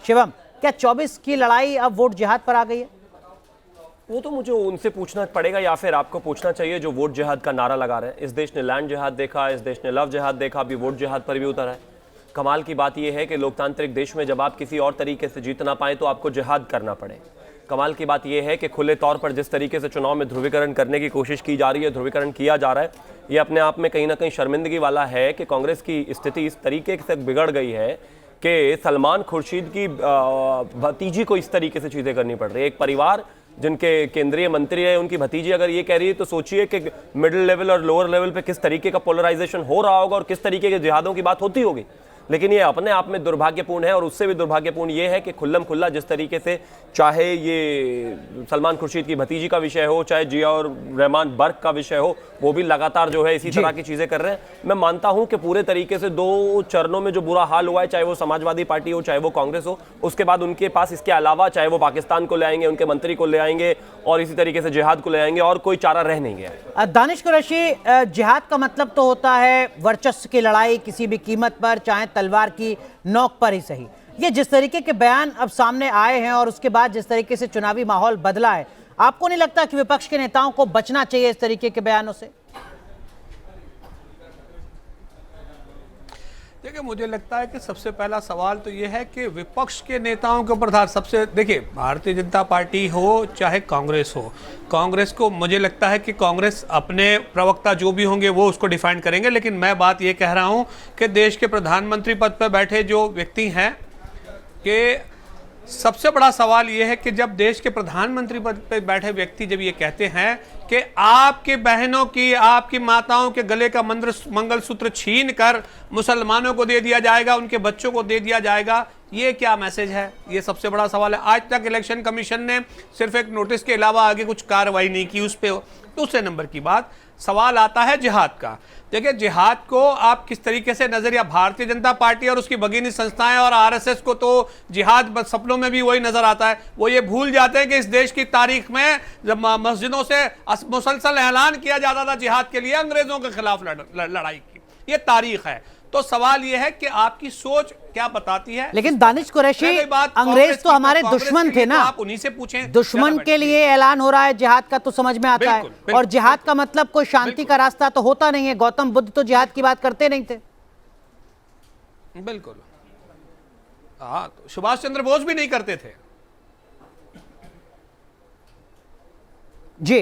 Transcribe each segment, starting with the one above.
शिवम, क्या 24 की लड़ाई अब वोट जिहाद पर आ गई है? वो तो मुझे उनसे पूछना पड़ेगा या फिर आपको पूछना चाहिए जो वोट जिहाद का नारा लगा रहे हैं। इस देश ने लैंड जिहाद देखा, इस देश ने लव जिहाद देखा, अभी वोट जिहाद पर भी उतरा है। कमाल की बात यह है कि लोकतांत्रिक देश में जब आप किसी और तरीके से जीत ना पाए तो आपको जिहाद करना पड़े। कमाल की बात यह है कि खुले तौर पर जिस तरीके से चुनाव में ध्रुवीकरण करने की कोशिश की जा रही है, ध्रुवीकरण किया जा रहा है, ये अपने आप में कहीं ना कहीं शर्मिंदगी वाला है कि कांग्रेस की स्थिति इस तरीके से बिगड़ गई है कि सलमान खुर्शीद की भतीजी को इस तरीके से चीज़ें करनी पड़ रही है। एक परिवार जिनके केंद्रीय मंत्री है, उनकी भतीजी अगर ये कह रही है तो सोचिए कि मिडिल लेवल और लोअर लेवल पे किस तरीके का पोलराइजेशन हो रहा होगा और किस तरीके के जिहादों की बात होती होगी। लेकिन ये अपने आप में दुर्भाग्यपूर्ण है और उससे भी दुर्भाग्यपूर्ण ये है कि खुल्लम खुल्ला जिस तरीके से चाहे ये सलमान खुर्शीद की भतीजी का विषय हो, चाहे जिया और रहमान बर्क का विषय हो, वो भी लगातार जो है इसी तरह की चीज़ें कर रहे हैं। मैं मानता हूं कि पूरे तरीके से 2 चरणों में जो बुरा हाल हुआ है, चाहे वो समाजवादी पार्टी हो, चाहे वो कांग्रेस हो, उसके बाद उनके पास इसके अलावा चाहे वो पाकिस्तान को ले आएंगे, उनके मंत्री को ले आएंगे और इसी तरीके से जिहाद को ले आएंगे, और कोई चारा रह नहीं गया। दानिश कुरैशी, जिहाद का मतलब तो होता है वर्चस्व की लड़ाई किसी भी कीमत पर, चाहे तलवार की नोक पर ही सही। ये जिस तरीके के बयान अब सामने आए हैं और उसके बाद जिस तरीके से चुनावी माहौल बदला है, आपको नहीं लगता कि विपक्ष के नेताओं को बचना चाहिए इस तरीके के बयानों से? देखिए, मुझे लगता है कि सबसे पहला सवाल तो यह है कि विपक्ष के नेताओं के ऊपर सबसे, देखिए, भारतीय जनता पार्टी हो चाहे कांग्रेस हो, कांग्रेस को मुझे लगता है कि कांग्रेस अपने प्रवक्ता जो भी होंगे वो उसको डिफाइन करेंगे, लेकिन मैं बात ये कह रहा हूं कि देश के प्रधानमंत्री पद पर बैठे जो व्यक्ति हैं कि सबसे बड़ा सवाल यह है कि जब देश के प्रधानमंत्री पद पर बैठे व्यक्ति जब ये कहते हैं कि आपकी बहनों की, आपकी माताओं के गले का मंगलसूत्र छीन कर मुसलमानों को दे दिया जाएगा, उनके बच्चों को दे दिया जाएगा, ये क्या मैसेज है? ये सबसे बड़ा सवाल है। आज तक इलेक्शन कमीशन ने सिर्फ एक नोटिस के अलावा आगे कुछ कार्रवाई नहीं की उस पर। दूसरे नंबर की बात, सवाल आता है जिहाद का। देखिए, जिहाद को आप किस तरीके से नजरिया, भारतीय जनता पार्टी और उसकी भगिनी संस्थाएं और आरएसएस को तो जिहाद सपनों में भी वही नजर आता है। वो ये भूल जाते हैं कि इस देश की तारीख में जब मस्जिदों से मुसलसल ऐलान किया जाता था जिहाद के लिए, अंग्रेजों के खिलाफ लड़ाई की, ये तारीख है। तो सवाल यह है कि आपकी सोच क्या बताती है। लेकिन दानिश कुरैशी, अंग्रेज तो हमारे दुश्मन थे ना, आप उन्हीं से पूछें। दुश्मन के लिए ऐलान हो रहा है जिहाद का तो समझ में आता है, और जिहाद का मतलब कोई शांति का रास्ता तो होता नहीं है। गौतम बुद्ध तो जिहाद की बात करते नहीं थे। बिल्कुल, हाँ, तो सुभाष चंद्र बोस भी नहीं करते थे जी।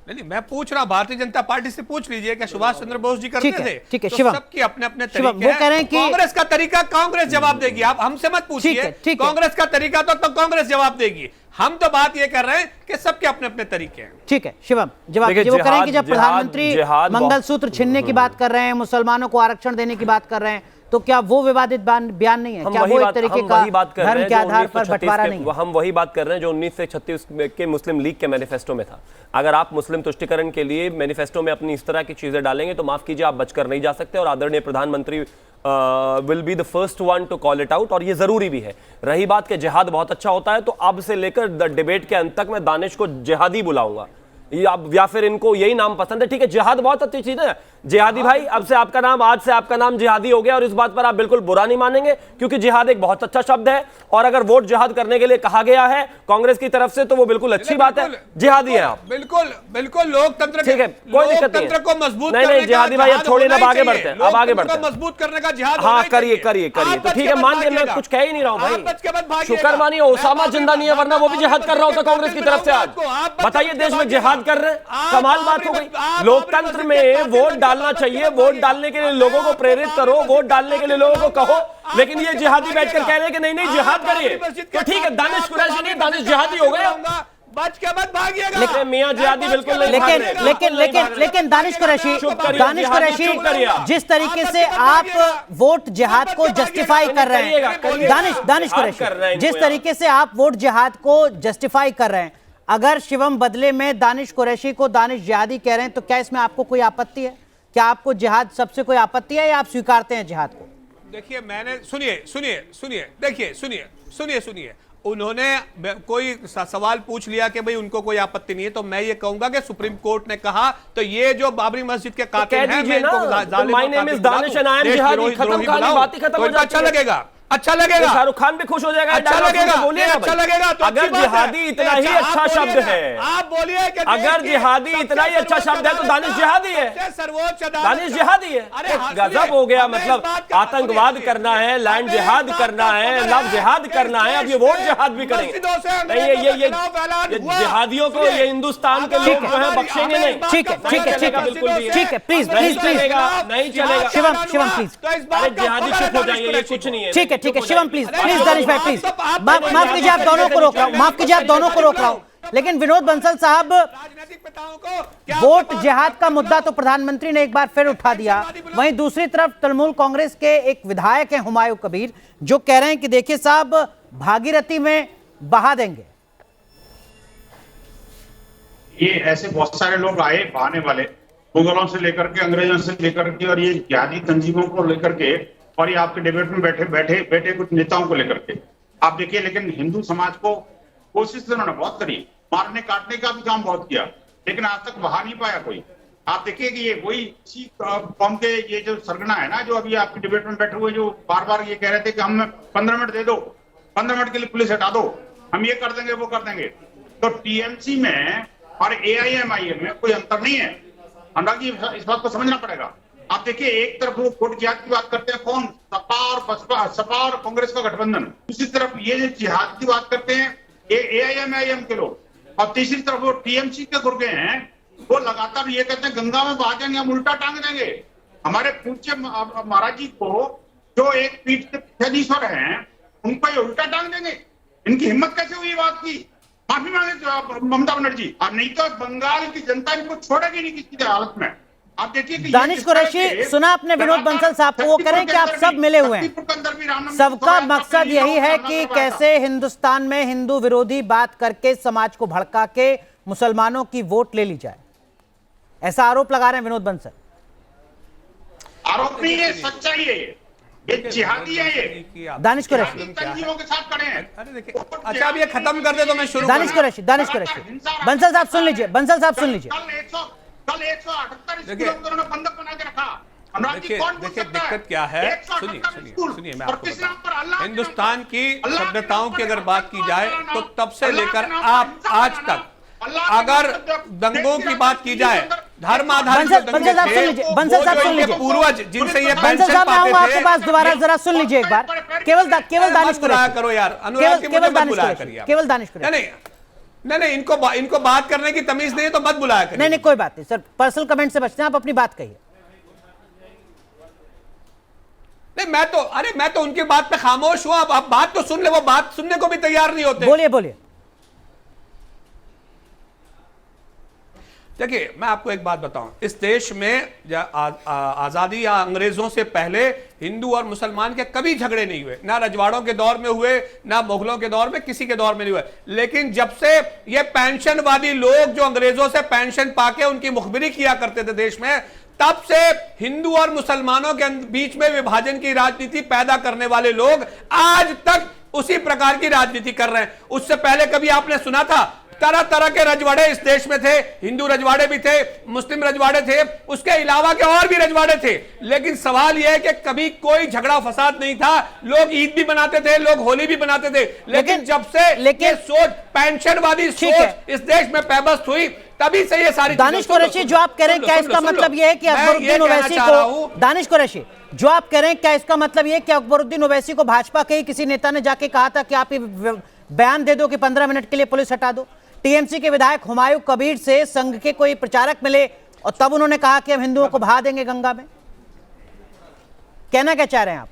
नहीं, मैं पूछ रहा, भारतीय जनता पार्टी से पूछ लीजिए क्या सुभाष चंद्र बोस जी करते थे? ठीक है, तो शिवम, सबके अपने अपने तरीके वो कह रहे हैं कि कांग्रेस का तरीका कांग्रेस जवाब देगी। आप हमसे मत पूछिए कांग्रेस का तरीका तो कांग्रेस जवाब देगी। हम तो बात ये कर रहे हैं कि सबके अपने अपने तरीके हैं। ठीक है शिवम, जवाब दीजिए। वो कह रहे हैं कि जब प्रधानमंत्री मंगलसूत्र छीनने की बात कर रहे हैं, मुसलमानों को आरक्षण देने की बात कर रहे हैं, तो क्या वो विवादित बयान नहीं है? क्या वो एक तरीके का धर्म के आधार पर बंटवारा नहीं है? हम वही बात कर रहे हैं जो 1936 के मुस्लिम लीग के मैनिफेस्टो में था। अगर आप मुस्लिम तुष्टिकरण के लिए मैनिफेस्टो में अपनी इस तरह की चीजें डालेंगे तो माफ कीजिए, आप बचकर नहीं जा सकते। और आदरणीय प्रधानमंत्री will be the first one two call it out, और ये जरूरी भी है। रही बात कि जिहाद बहुत अच्छा होता है, तो अब से लेकर डिबेट के अंत तक मैं दानिश को जिहादी बुलाऊंगा, या फिर इनको यही नाम पसंद है। ठीक है, जिहाद बहुत अच्छी चीज है। जिहादी भाई, अब से आपका नाम, आज से आपका नाम जिहादी हो गया, और इस बात पर आप बिल्कुल बुरा नहीं मानेंगे क्योंकि जिहाद एक बहुत अच्छा शब्द है। और अगर वोट जिहाद करने के लिए कहा गया है कांग्रेस की तरफ से तो वो बिल्कुल अच्छी बात है। जिहादी है आप, बिल्कुल बिल्कुल लोकतंत्र, ठीक है, कोई दिक्कत नहीं को मजबूत नहीं, जिहादी भाई अब छोड़िए ना, आगे बढ़ते हैं, अब आगे बढ़ते हैं। मजबूत करने का जिहाद, हाँ करिए करिए करिए, तो ठीक है, मान के मैं कुछ कह ही नहीं रहा हूँ भाई। शुक्र मानिए ओसामा जिंदा नहीं है, वरना वो भी जिहाद कर रहा होता कांग्रेस की तरफ से। आज बताइए, देश में जिहाद कर रहे हैं, कमाल बात हो गई। लोकतंत्र में वोट डालना चाहिए, वोट डालने के लिए लोगों को प्रेरित करो, वोट डालने के लिए लोगों को कहो, लेकिन ये जिहादी बैठकर कह रहे हैं कि नहीं नहीं जिहाद करिए, तो ठीक है, दानिश कुरैशी नहीं, दानिश जिहादी हो गए। बच के मत भागिएगा। लेकिन मियां जिहादी बिल्कुल नहीं, लेकिन दानिश कुरैशी, जिस तरीके से आप वोट जिहाद को जस्टिफाई कर रहे हैं, दानिश कुरैशी, जिस तरीके से आप वोट जिहाद को जस्टिफाई कर रहे हैं, अगर शिवम बदले में दानिश कुरैशी को दानिश जिहादी कह रहे हैं, तो क्या इसमें आपको कोई आपत्ति है? क्या आपको जिहाद सबसे कोई आपत्ति है, या आप स्वीकारते हैं जिहाद को? देखिए, मैंने सुनिए, देखिए, सुनिए, उन्होंने कोई सवाल पूछ लिया कि भाई उनको कोई आपत्ति नहीं है, तो मैं ये कहूंगा कि सुप्रीम कोर्ट ने कहा तो ये जो बाबरी मस्जिद के कातिल हैं, मैं इनको my name is Danish and I am जिहादी, खत्म कहानी, बात ही खत्म हो जाती है। अच्छा लगेगा, अच्छा लगेगा, शाहरुख खान भी खुश हो जाएगा, अच्छा लगेगा, बोलिए अच्छा लगेगा। तो अगर जिहादी इतना ही अच्छा शब्द है, आप बोलिए कि अगर जिहादी इतना ही अच्छा शब्द है तो दानिश जिहादी है, सर्वोच्च दानिश जिहादी है। गजब हो गया, मतलब आतंकवाद करना है, लैंड जिहाद करना है, लव जिहाद करना है, अब ये वोट जिहाद भी करेंगे। नहीं, ये जिहादियों को ये हिंदुस्तान के लोग जो है बख्शेंगे नहीं। ठीक है, ठीक है, ठीक है, बिल्कुल भी ठीक है, प्लीज प्लीज प्लीज नहीं चलेगा। शिवम प्लीज, अरे जिहादी चुप हो जाइए, ये कुछ नहीं है। ठीक है, ठीक है, शिवम प्लीज प्लीज, दानिश भाई प्लीज, माफ कीजिए, आप दोनों को रोक रहा हूं, माफ कीजिए, आप दोनों को रोक रहा हूं, लेकिन विनोद बंसल साहब, वोट जिहाद का मुद्दा तो प्रधानमंत्री ने एक बार फिर उठा दिया, वहीं दूसरी तरफ तृणमूल कांग्रेस के एक विधायक हैं हुमायूं कबीर, जो कह रहे हैं कि देखिए साहब, भागीरथी में बहा देंगे। ये ऐसे बहुत सारे लोग आए बहाने वाले, मुगलों से लेकर के, अंग्रेजों से लेकर के, और ये जिहादी तंजीमों को लेकर के, और ये आपके डिबेट में बैठे कुछ नेताओं को लेकर के आप देखिए। लेकिन हिंदू समाज को कोशिश तो उन्होंने बहुत करी, मारने काटने का भी काम बहुत किया, लेकिन आज तक बहा नहीं पाया कोई। आप देखिए कि ये वही इसी कौम के ये जो सरगना है ना, जो अभी आपके डिबेट में बैठे हुए, जो बार बार ये कह रहे थे कि हम 15 मिनट दे दो, 15 मिनट के लिए पुलिस हटा दो, हम ये कर देंगे वो कर देंगे। तो टीएमसी में और AIMIM में कोई अंतर नहीं है। अनुराग जी, इस बात को समझना पड़ेगा। आप देखिए, एक तरफ वो वोट जिहाद की बात करते हैं, कौन? सपा और कांग्रेस का गठबंधन, दूसरी तरफ ये जो जिहाद की बात करते हैं ये AIMIM के लोग, और तीसरी तरफ वो TMC के गुर्गे हैं, वो लगातार ये कहते हैं गंगा में बहा देंगे, हम उल्टा टांग देंगे। हमारे पूज्य महाराज जी को जो एक पीठ के पीठाधीश्वर हैं, उनको ये उल्टा टांग देंगे। इनकी हिम्मत कैसे हुई बात की? माफी मांगे ममता बनर्जी, और नहीं तो बंगाल की जनता इनको छोड़ेगी नहीं किसी हालत में। आप देखिए कि दानिश कुरैशी, सुना आपने विनोद बंसल साहब को, वो करें कि आप सब मिले हुए हैं, सबका मकसद यही है कि कैसे हिंदुस्तान में हिंदू विरोधी बात करके समाज को भड़का के मुसलमानों की वोट ले ली जाए, ऐसा आरोप लगा रहे हैं विनोद बंसल। आरोप नहीं है, सच्चाई है, ये जिहादी है ये। दानिश कुरैशी तंजीमों के साथ खड़े हैं। अरे देखिए, अच्छा अब ये खत्म कर दे तो मैं शुरू। दानिश कुरैशी बंसल साहब सुन लीजिए, बंसल साहब सुन लीजिए। कल 178 स्कूलों को उन्होंने बंधक बना के रखा। देखिए दिक्कत क्या है, सुनिए मैं आपको बताऊं, हिंदुस्तान की सभ्यताओं की अगर बात की जाए तो तब से लेकर आप आज तक, अगर दंगों की बात की जाए, धर्म आधारित पूर्वज जिनसे ये पेंशन पाते थे, आपके पास दोबारा जरा सुन लीजिए एक बार, केवल दानिश कुरैशी करो यार, केवल दानिश कुरैशी। नहीं, इनको बात करने की तमीज नहीं है तो मत बुलाया करिए। नहीं, कोई बात नहीं सर, पर्सनल कमेंट से बचते हैं, आप अपनी बात कहिए। नहीं, मैं तो उनकी बात पे खामोश हुआ। अब बात तो सुन ले, वो बात सुनने को भी तैयार नहीं होते। बोलिए। देखिए, मैं आपको एक बात बताऊं, इस देश में आजादी या अंग्रेजों से पहले हिंदू और मुसलमान के कभी झगड़े नहीं हुए, ना रजवाड़ों के दौर में हुए, ना मुगलों के दौर में, किसी के दौर में नहीं हुए। लेकिन जब से ये पेंशनवादी लोग जो अंग्रेजों से पेंशन पाके उनकी मुखबिरी किया करते थे देश में, तब से हिंदू और मुसलमानों के बीच में विभाजन की राजनीति पैदा करने वाले लोग आज तक उसी प्रकार की राजनीति कर रहे हैं। उससे पहले कभी आपने सुना था? तरह तरह के रजवाड़े इस देश में थे, हिंदू रजवाड़े भी थे, मुस्लिम रजवाड़े थे, उसके अलावा के और भी रजवाड़े थे। लेकिन सवाल यह है कि कभी कोई झगड़ा फसाद नहीं था, लोग ईद भी मनाते थे, लोग होली भी मनाते थे। लेकिन जब से ये सोच, पेंशनवादी सोच इस देश में पैबस्त हुई, तभी से ये सारी। दानिश कुरैशी, जो आप कह रहे हैं क्या इसका मतलब यह है कि अकबरुद्दीन ओवैसी को, दानिश कुरैशी जो आप कह रहे हैं क्या इसका मतलब यह है कि अकबरुद्दीन ओवैसी को भाजपा के ही किसी नेता ने जाके कहा था कि आप ये बयान दे दो कि 15 मिनट के लिए पुलिस हटा दो? टीएमसी के विधायक हुमायूं कबीर से संघ के कोई प्रचारक मिले और तब उन्होंने कहा कि हम हिंदुओं को बहा देंगे गंगा में? कहना क्या चाह रहे हैं आप?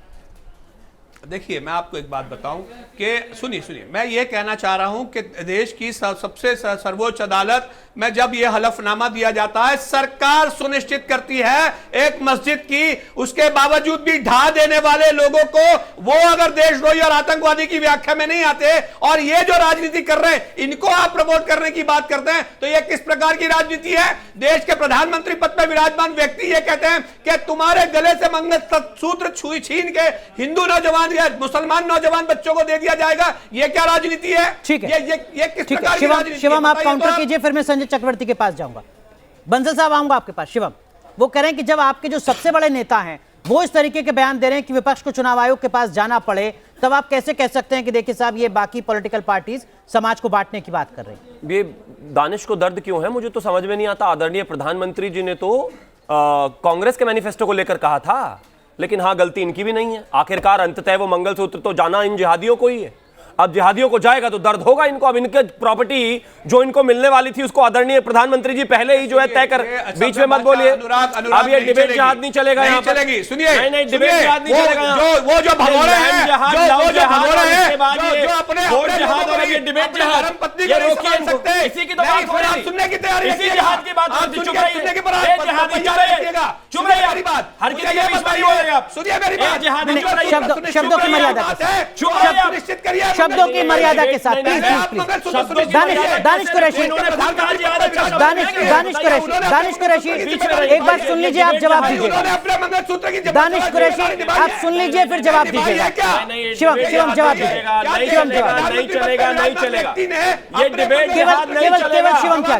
देखिए, मैं आपको एक बात बताऊं कि सुनिए, मैं ये कहना चाह रहा हूं कि देश की सबसे सर्वोच्च अदालत में जब ये हलफनामा दिया जाता है, सरकार सुनिश्चित करती है एक मस्जिद की, उसके बावजूद भी ढा देने वाले लोगों को वो अगर देशद्रोही और आतंकवादी की व्याख्या में नहीं आते और ये जो राजनीति कर रहे हैं इनको आप प्रमोट करने की बात करते हैं, तो ये किस प्रकार की राजनीति है? देश के प्रधानमंत्री पद पर विराजमान व्यक्ति ये कहते हैं कि तुम्हारे गले से मंगलसूत्र छीन के हिंदू नौजवान मुसलमान नौजवान बच्चों को दे दिया जाएगा, ये क्या राजनीति है? ठीक है, ये किस प्रकार की राजनीति है? शिवम, आप बताइए काउंटर तो आप। कीजिए, फिर मैं संजय चक्रवर्ती के पास जाऊंगा। बंसल साहब, आऊंगा आपके पास। शिवम, वो कह रहे हैं कि जब आपके जो सबसे बड़े नेता हैं वो इस तरीके के बयान दे रहे हैं कि विपक्ष को चुनाव आयोग के पास जाना पड़े, तब आप कैसे कह सकते हैं कि देखिए साहब, ये बाकी पॉलिटिकल पार्टीज समाज को बांटने की बात कर रही हैं? ये दानिश को दर्द क्यों है मुझे तो समझ में नहीं आता। आदरणीय प्रधानमंत्री जी ने तो कांग्रेस के मैनिफेस्टो को लेकर कहा था, लेकिन हाँ, गलती इनकी भी नहीं है। आखिरकार अंततः वो मंगलसूत्र तो जाना इन जिहादियों को ही है। अब जिहादियों को जाएगा तो दर्द होगा इनको। अब इनके प्रॉपर्टी जो इनको मिलने वाली थी उसको आदरणीय प्रधानमंत्री जी पहले ही जो है तय कर, बीच में मत बोलिए। अब ये डिबेट जिहाद नहीं चलेगा यहाँ पर। चलेगी, सुनिए, नहीं, डिबेट जिहाद नहीं चलेगा। वो जो भगोड़े हैं, जो अपने डिबेट जिहाद, पत्नी ये को रोकिए नहीं सकते, इसी की तो बात हो रही है। सुनने की तैयारी, इसी जिहाद की बात होती है। चुप रहिए, चुप रहिए, बात हर किसी के बीच में बोल रहे हैं आप। सुनिए मेरी बात, शब्दों की मर्यादा के साथ, निश्चित करिए, शब्दों की मर्यादा के साथ, प्लीज प्लीज। दानिश कुरैशी, एक बार सुन लीजिए, आप जवाब दीजिएगा। दानिश कुरैशी, आप सुन लीजिए, फिर जवाब दीजिएगा। शिवम जवाब दीजिएगा। शिवम जवाब नहीं चलेगा, नहीं चलेगा। ये डिबेट केवल शिवम क्या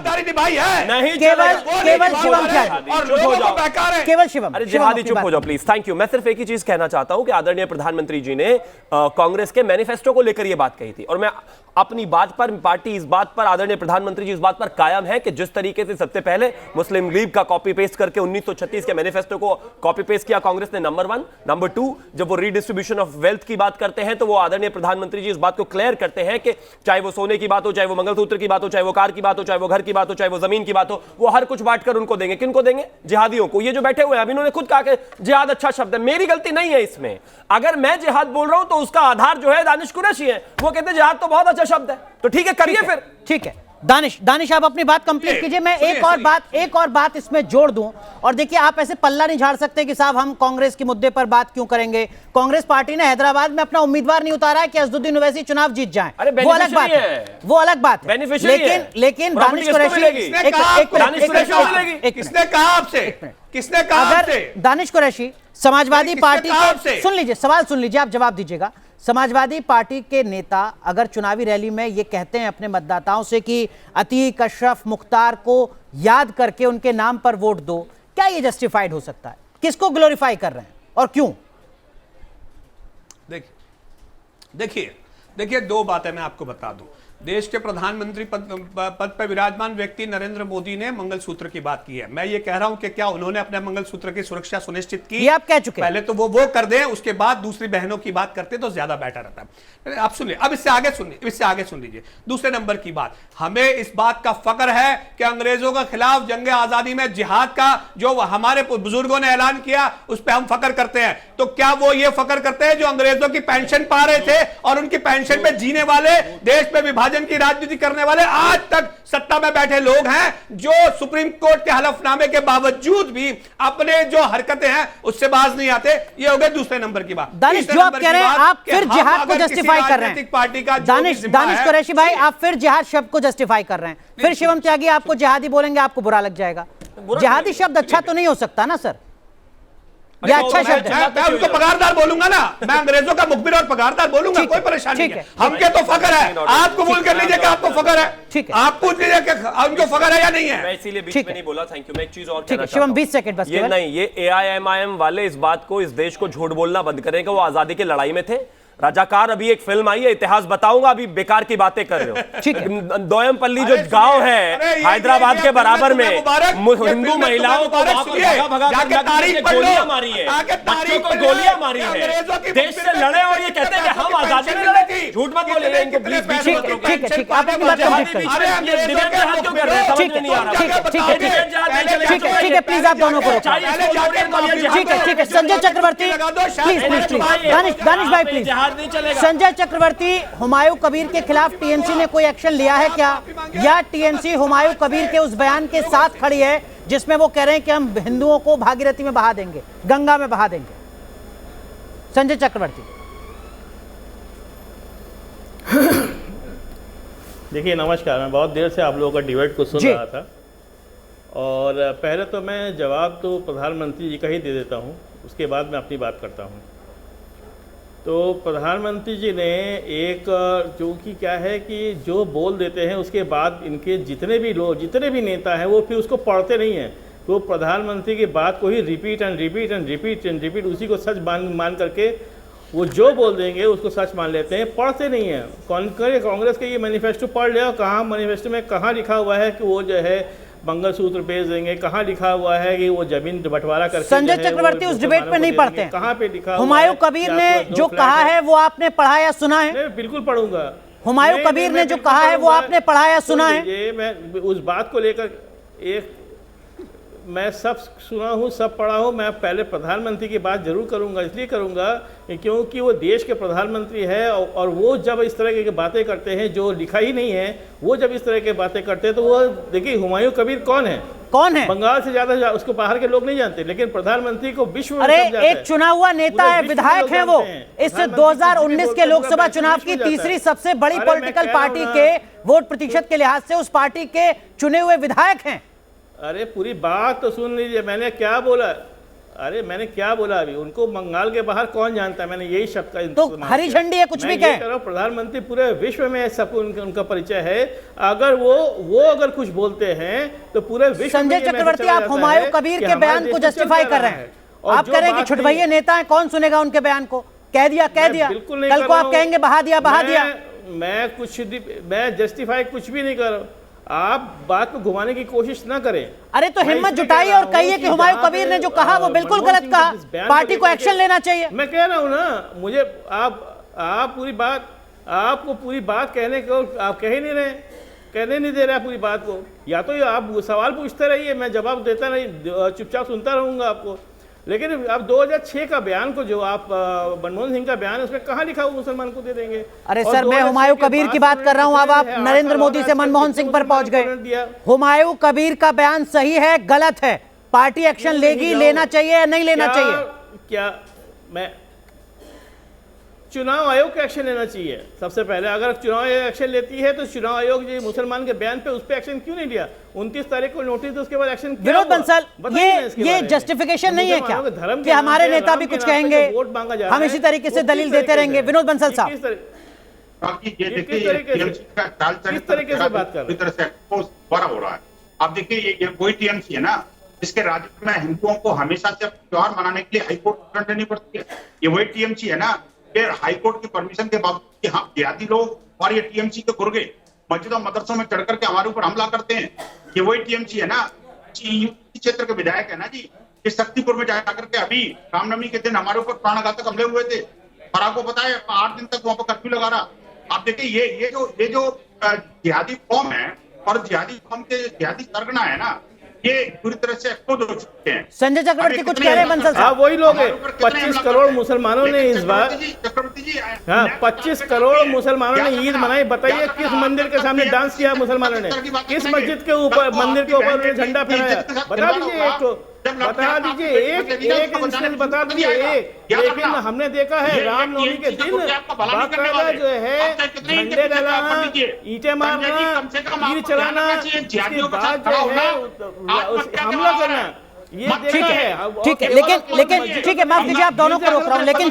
नहीं, केवल शिवम क्या चुप हो जाओ, केवल शिवम। अरे जिहादी चुप हो जाओ प्लीज। Thank you. मैं सिर्फ एक ही चीज कहना चाहता हूं कि आदरणीय प्रधानमंत्री जी ने कांग्रेस के मैनिफेस्टो को लेकर यह बात कही थी, और मैं अपनी बात पर, पार्टी इस बात पर, आदरणीय प्रधानमंत्री जी इस बात पर कायम है कि जिस तरीके से सबसे पहले मुस्लिम लीग का कॉपी पेस्ट करके 1936 के मैनिफेस्टो को कॉपी पेस्ट किया कांग्रेस ने, नंबर 1। नंबर 2, जब वो रीडिस्ट्रीब्यूशन ऑफ वेल्थ की बात करते हैं तो वो आदरणीय प्रधानमंत्री जी इस बात को क्लियर करते हैं कि चाहे वो सोने की बात हो, चाहे वो मंगलसूत्र की बात हो, चाहे वो कार की बात हो, चाहे वो घर की बात हो, चाहे वो जमीन की बात हो, वो हर कुछ बांटकर उनको देंगे। किनको देंगे? जिहादियों को। ये जो बैठे हुए हैं, अब इन्होंने खुद कहा कि जिहाद अच्छा शब्द है। मेरी गलती नहीं है इसमें। अगर मैं जिहाद बोल रहा हूं तो उसका आधार जो है दानिश कुरैशी है। वो कहते हैं जिहाद तो बहुत अच्छा शब्द है, तो ठीक है, करिए फिर। ठीक है, दानिश आप अपनी बात कंप्लीट कीजिए। मैं एक और बात इसमें जोड़ दूं। और देखिए, आप ऐसे पल्ला नहीं झाड़ सकते कि साहब हम कांग्रेस के मुद्दे पर बात क्यों करेंगे। कांग्रेस पार्टी ने हैदराबाद में अपना उम्मीदवार नहीं उतारा है कि असदुद्दीन ओवैसी चुनाव जीत जाएं। वो अलग बात है, वो अलग बात है। लेकिन दानिश कुरैशी, किसने कहा आपसे? किसने कहा आपसे? दानिश कुरैशी समाजवादी पार्टी के, सुन लीजिए, सवाल सुन लीजिए, आप जवाब दीजिएगा। समाजवादी पार्टी के नेता अगर चुनावी रैली में ये कहते हैं अपने मतदाताओं से कि अतीक, अशरफ, मुख्तार को याद करके उनके नाम पर वोट दो, क्या ये जस्टिफाइड हो सकता है? किसको ग्लोरीफाई कर रहे हैं और क्यों? देखिए, दो बातें मैं आपको बता दूं। देश के प्रधानमंत्री पद पर विराजमान व्यक्ति नरेंद्र मोदी ने मंगलसूत्र की बात की है। मैं ये कह रहा हूं कि क्या उन्होंने अपने मंगलसूत्र की सुरक्षा सुनिश्चित की? ये आप कह चुके हैं। पहले तो वो कर दें, उसके बाद दूसरी बहनों की बात करते तो ज्यादा बेटर रहता है। आप सुनिए, अब इससे आगे सुन लीजिए। दूसरे नंबर की बात, हमें इस बात का फक्र है कि अंग्रेजों के खिलाफ जंग आजादी में जिहाद का जो हमारे बुजुर्गों ने ऐलान किया, उस पर हम फक्र करते हैं। तो क्या वो ये फक्र करते हैं जो अंग्रेजों की पेंशन पा रहे थे और उनकी पेंशन पे जीने वाले, देश में विभाजन की राजनीति करने वाले आज तक सत्ता में बैठे लोग हैं, जो सुप्रीम कोर्ट के हलफनामे के बावजूद भी अपने जो हरकतें हैं उससे बाज नहीं आते? ये हो गए दूसरे नंबर की बात। दानिश, जो आप कह रहे हैं, आप फिर जिहाद को जस्टिफाई कर रहे हैं। पार्टी का दानिश कुरैशी भाई, आप फिर जिहाद शब्द को जस्टिफाई कर रहे हैं। फिर शिवम त्यागी आपको जिहादी बोलेंगे, आपको बुरा लग जाएगा। जिहादी शब्द अच्छा तो नहीं हो सकता ना सर? ये अच्छा शब्द है। मैं उनको पगारदार बोलूंगा ना, मैं अंग्रेजों का मुखबिर और पगारदार बोलूंगा, कोई परेशानी नहीं है। हमके तो फकर है, आप कबूल कर लीजिए कि आपको फकर है। ठीक है, आप पूछ लीजिए कि उनको फकर है या नहीं है। मैं इसीलिए बीच में नहीं बोला। Thank you. मैं एक चीज और कहना शिवम 20 सेकंड बस। ये नहीं, ये AIMIM वाले इस बात को, इस देश को झूठ बोलना बंद करें कि वो आजादी की लड़ाई में थे। राजाकार अभी एक फिल्म आई है, इतिहास बताऊंगा, अभी बेकार की बातें कर रहे हो। ठीक है। दोयमपल्ली जो गांव है हैदराबाद के बराबर में, हिंदू महिलाओं को गोलियां मारी है, बच्चों को गोलियां मारी है, देश से लड़े और ये कहते हैं कि हम आजादी में लड़े। झूठ मत बोलिए इनको प्लीज। ठीक, आप अपनी बात कंप्लीट करिए। ठीक है, प्लीज आप दोनों को रोको। ठीक है, संजय चक्रवर्ती प्लीज, दानिश भाई प्लीज। संजय चक्रवर्ती, हुमायूं कबीर के खिलाफ टीएमसी ने कोई एक्शन लिया है क्या, या टीएमसी हुमायूं कबीर के उस बयान के साथ खड़ी है जिसमें वो कह रहे हैं कि हम हिंदुओं को भागीरथी में बहा देंगे, गंगा में बहा देंगे? संजय चक्रवर्ती। देखिए, नमस्कार। मैं बहुत देर से आप लोगों का डिबेट को सुन रहा था, और पहले तो मैं जवाब तो प्रधानमंत्री जी का ही दे देता हूं, उसके बाद मैं अपनी बात करता हूं। तो प्रधानमंत्री जी ने एक, जो कि क्या है कि जो बोल देते हैं उसके बाद इनके जितने भी लोग, जितने भी नेता हैं, वो फिर उसको पढ़ते नहीं हैं। तो प्रधानमंत्री की बात को ही repeat and repeat and repeat and repeat, उसी को सच मान करके वो जो बोल देंगे उसको सच मान लेते हैं, पढ़ते नहीं हैं। कांग्रेस के ये मैनिफेस्टो पढ़ लिया, कहाँ मैनिफेस्टो में कहाँ लिखा हुआ है कि वो जो है मंगलसूत्र भेज देंगे, कहाँ लिखा हुआ है कि वो जमीन बंटवारा करके। संजय चक्रवर्ती उस डिबेट पे नहीं पढ़ते हैं। कहाँ पे लिखा? हुमायूं कबीर ने जो कहा है वो आपने पढ़ा या सुना है? मैं बिल्कुल पढ़ूंगा। हुमायूं कबीर ने जो कहा है वो आपने पढ़ा या सुना है? ये मैं उस बात को लेकर एक, मैं सब सुना हूँ, सब पढ़ा हूँ। मैं पहले प्रधानमंत्री की बात जरूर करूँगा, इसलिए करूँगा क्योंकि वो देश के प्रधानमंत्री है, और वो जब इस तरह की बातें करते हैं जो लिखा ही नहीं है, वो जब इस तरह की बातें करते हैं तो वो देखिए, हुमायूं कबीर कौन है? कौन है? बंगाल से ज्यादा उसको बाहर के लोग नहीं जानते, लेकिन प्रधानमंत्री को विश्व में अरे समझाते हैं। एक चुना हुआ नेता है, विधायक है वो। इस 2019 के लोकसभा चुनाव की तीसरी सबसे बड़ी पॉलिटिकल पार्टी के वोट प्रतिशत के लिहाज से उस पार्टी के चुने हुए विधायक हैं। अरे पूरी बात तो सुन लीजिए, मैंने क्या बोला। अरे मैंने क्या बोला अभी? उनको बंगाल के बाहर कौन जानता है? मैंने यही शब्द का तो हरी झंडी है, कुछ भी कहे। प्रधानमंत्री पूरे विश्व में सबको उनका परिचय है। अगर वो अगर कुछ बोलते हैं तो पूरे विश्व। संजय चक्रवर्ती, आप हुमायूं कबीर के बयान को जस्टिफाई कर रहे हैं। आप कह रहे हैं कि छुटभइये नेता है, कौन सुनेगा उनके बयान को? कह दिया कल को आप कहेंगे बहा दिया। मैं जस्टिफाई कुछ भी नहीं कर रहा हूं। आप बात को घुमाने की कोशिश ना करें। अरे तो हिम्मत जुटाइए और कहिए कि हुमायूं कबीर ने जो कहा वो बिल्कुल गलत कहा, पार्टी को एक्शन लेना चाहिए। मैं कह रहा हूं ना, मुझे आप पूरी बात, आपको पूरी बात कहने को आप कह ही नहीं रहे, कहने नहीं दे रहे पूरी बात को। या तो आप सवाल पूछते रहिए, मैं जवाब देता नहीं, चुपचाप सुनता रहूंगा आपको। लेकिन अब 2006 का बयान को, जो आप मनमोहन सिंह का बयान है, उसमें कहाँ लिखा हुआ मुसलमान को दे देंगे? अरे सर, मैं हुमायूं कबीर की बात कर रहा हूं, अब आप नरेंद्र मोदी से मनमोहन सिंह पर पहुंच गए। हुमायूं कबीर का बयान सही है, गलत है? पार्टी एक्शन लेगी, लेना चाहिए या नहीं लेना चाहिए? क्या मैं चुनाव आयोग का एक्शन लेना चाहिए सबसे पहले। अगर चुनाव आयोग एक्शन लेती है तो चुनाव आयोग जो मुसलमान के बयान पे उस पे एक्शन क्यों नहीं लिया? 29 तारीख को नोटिस, उसके बाद एक्शन। विनोद बंसल, ये जस्टिफिकेशन नहीं है क्या कि हमारे नेता भी कुछ कहेंगे, वोट मांगा जा रहा है, हम इसी तरीके से दलील देते रहेंगे? विनोद बंसल साहब, किस तरीके से बात कर रहे हैं, बड़ा हो रहा है। अब देखिए, ये वही टीएमसी है ना जिसके राज्य में हिंदुओं को हमेशा से त्योहार मनाने के लिए हाईकोर्ट करनी पड़ती है। ये वही टीएमसी है ना फिर हाईकोर्ट की परमिशन के बावजूद कि हाँ देहाती लोग और ये टीएमसी के गुर्गे मस्जिदों मदरसों में चढ़ करके हमारे ऊपर हमला करते हैं। ये वही टीएमसी है ना, क्षेत्र के विधायक है ना जी, इस शक्तिपुर में जाकर के अभी रामनवमी के दिन हमारे ऊपर प्राणघातक हमले हुए थे, और आपको पता है 8 दिन तक वहां पर कर्फ्यू लगा रहा। आप देखिए, ये जो जिहादी कौम है और जिहादी कौम के जिहादी सरगना है ना, ये पूरी तरह से एक्सपोज हो चुके हैं। संजय चक्रवर्ती कुछ कह रहे हैं बंसल साहब? वही लोग हैं। 25 करोड़ मुसलमानों ने इस बार, चक्रवर्ती जी, 25 करोड़ मुसलमानों ने ईद मनाई। बताइए किस मंदिर के सामने डांस किया मुसलमानों ने? किस मस्जिद के ऊपर, मंदिर के ऊपर उन्होंने झंडा फहराया? बता दीजिए एक तो, बता दीजिए एक इंसिडेंट बता दीजिए एक। लेकिन हमने देखा है रामनवमी के दिन बाकायदा जो है झंडे डलाना, ईंटें मारना, तीर चलाना, इसके बाद जो है हमला करना, ये देखा है। ठीक है, लेकिन ठीक है, माफ कीजिए, आप दोनों को रोक रहा हूं, लेकिन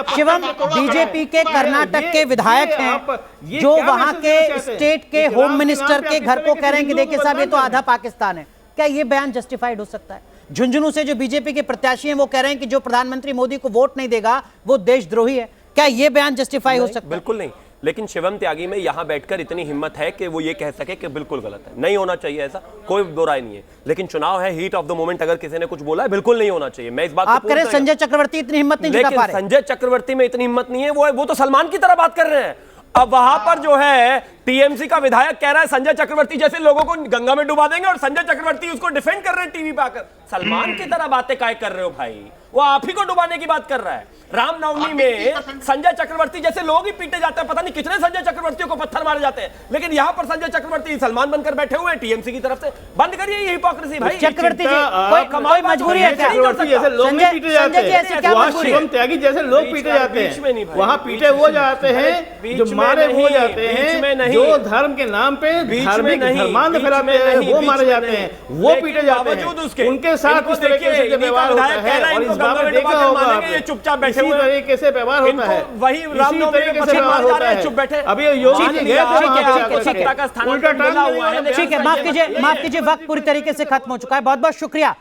शिवम बीजेपी के कर्नाटक के विधायक हैं जो वहां के स्टेट के होम मिनिस्टर के घर को कह रहे हैं कि देखिए साहब, ये तो आधा पाकिस्तान है। क्या ये बयान जस्टिफाइड हो सकता है? झुंझुनू से जो बीजेपी के प्रत्याशी हैं वो कह रहे हैं कि जो प्रधानमंत्री मोदी को वोट नहीं देगा वो देशद्रोही है। क्या ये बयान जस्टिफाई हो सकता है? बिल्कुल नहीं। लेकिन शिवम त्यागी में यहां बैठकर इतनी हिम्मत है कि वो ये कह सके कि बिल्कुल गलत है, नहीं होना चाहिए, ऐसा कोई दो राय नहीं है। लेकिन चुनाव है, हीट ऑफ द मोमेंट, अगर किसी ने कुछ बोला है बिल्कुल नहीं होना चाहिए। मैं इस बात आप कह रहे हैं संजय चक्रवर्ती इतनी हिम्मत नहीं जुटा पा रहे? संजय चक्रवर्ती में इतनी हिम्मत नहीं है, वो तो सलमान की तरह बात कर रहे हैं। अब वहां पर जो है टीएमसी का विधायक कह रहा है संजय चक्रवर्ती जैसे लोगों को गंगा में डुबा देंगे, और संजय चक्रवर्ती उसको डिफेंड कर रहे हैं टीवी पे आकर। सलमान की तरह बातें काय कर रहे हो भाई? वो आप ही को डुबाने की बात कर रहा है। रामनवमी में संजय चक्रवर्ती जैसे लोग ही पीटे जाते हैं, पता नहीं कितने संजय चक्रवर्तियों को पत्थर मारे जाते हैं, लेकिन यहां पर संजय चक्रवर्ती सलमान बनकर बैठे हुए हैं टीएमसी की तरफ से। बंद करिए ये हिपोक्रेसी भाई। चक्रवर्ती जी, कोई मजबूरी है क्या? जैसे लोग नहीं पीटे जाते हैं, वहां शिवम त्यागी जैसे लोग पीटे जाते हैं, वहां पीटे वो जाते हैं जो मारे हो जाते हैं, जो धर्म के नाम पे धार्मिक धर्मांध फैलाते हैं वो मारे जाते हैं, वो पीटे जाते हैं। उनके साथ इस तरीके से व्यवहार होता है। और इस आपने आपने देखा होगा, मानेंगे ये चुपचाप बैठे हुए इसी तरीके से व्यवहार होता है, वही रामनवमी के पक्ष में मार जा रहे हैं, चुप बैठे। अभी योगी जी गए थे, सत्ता का स्थानांतरण उल्टा मिला हुआ है, ठीक है, माफ कीजिए, वक्त पूरी तरीके से खत्म हो चुका है। बहुत बहुत शुक्रिया